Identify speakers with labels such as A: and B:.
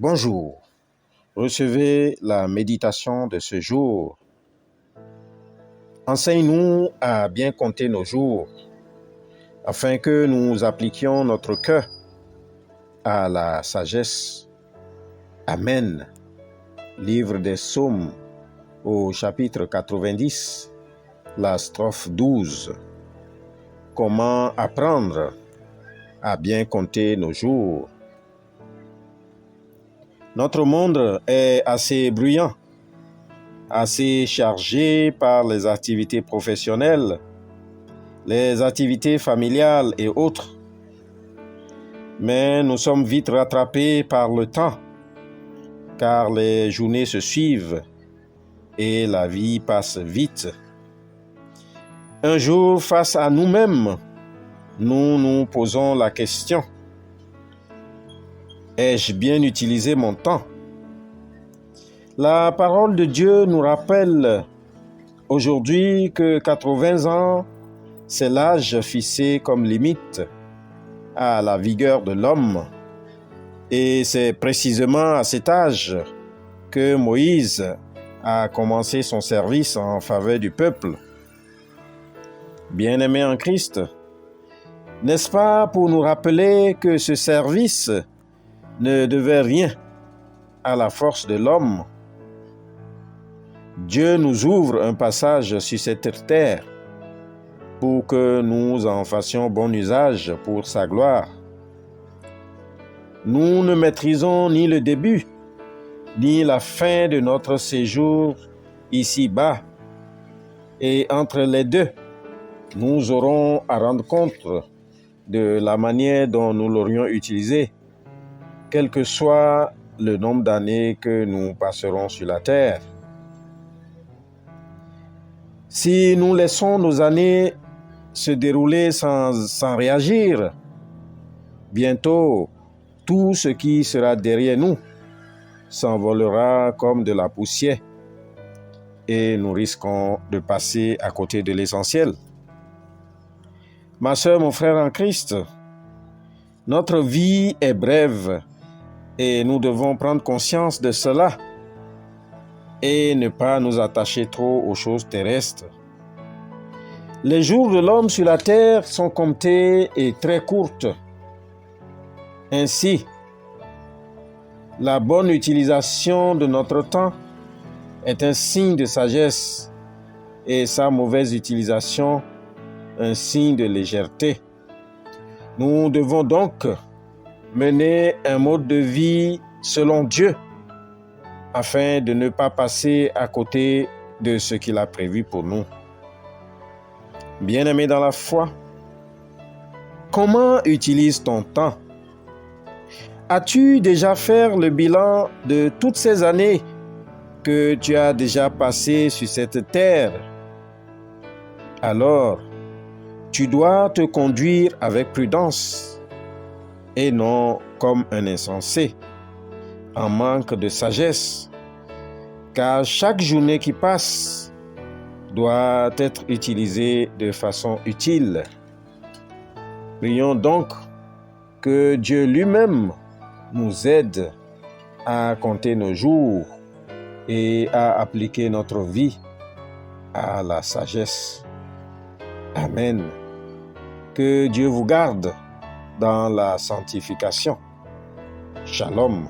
A: Bonjour, recevez la méditation de ce jour. Enseigne-nous à bien compter nos jours, afin que nous appliquions notre cœur à la sagesse. Amen. Livre des Psaumes, au chapitre 90, la strophe 12. Comment apprendre à bien compter nos jours? Notre monde est assez bruyant, assez chargé par les activités professionnelles, les activités familiales et autres. Mais nous sommes vite rattrapés par le temps, car les journées se suivent et la vie passe vite. Un jour, face à nous-mêmes, nous nous posons la question: ai-je bien utilisé mon temps? La parole de Dieu nous rappelle aujourd'hui que 80 ans, c'est l'âge fixé comme limite à la vigueur de l'homme. Et c'est précisément à cet âge que Moïse a commencé son service en faveur du peuple. Bien-aimés en Christ, n'est-ce pas pour nous rappeler que ce service ne devait rien à la force de l'homme? Dieu nous ouvre un passage sur cette terre pour que nous en fassions bon usage pour sa gloire. Nous ne maîtrisons ni le début, ni la fin de notre séjour ici-bas. Et entre les deux, nous aurons à rendre compte de la manière dont nous l'aurions utilisé, quel que soit le nombre d'années que nous passerons sur la terre. Si nous laissons nos années se dérouler sans réagir, bientôt, tout ce qui sera derrière nous s'envolera comme de la poussière et nous risquons de passer à côté de l'essentiel. Ma sœur, mon frère en Christ, notre vie est brève et nous devons prendre conscience de cela et ne pas nous attacher trop aux choses terrestres. Les jours de l'homme sur la terre sont comptés et très courts. Ainsi, la bonne utilisation de notre temps est un signe de sagesse et sa mauvaise utilisation un signe de légèreté. Nous devons donc mener un mode de vie selon Dieu afin de ne pas passer à côté de ce qu'il a prévu pour nous. Bien-aimé dans la foi, comment utilises ton temps? As-tu déjà fait le bilan de toutes ces années que tu as déjà passées sur cette terre? Alors, tu dois te conduire avec prudence et non comme un insensé, en manque de sagesse, car chaque journée qui passe doit être utilisée de façon utile. Prions donc que Dieu lui-même nous aide à compter nos jours et à appliquer notre vie à la sagesse. Amen. Que Dieu vous garde dans la sanctification. Shalom.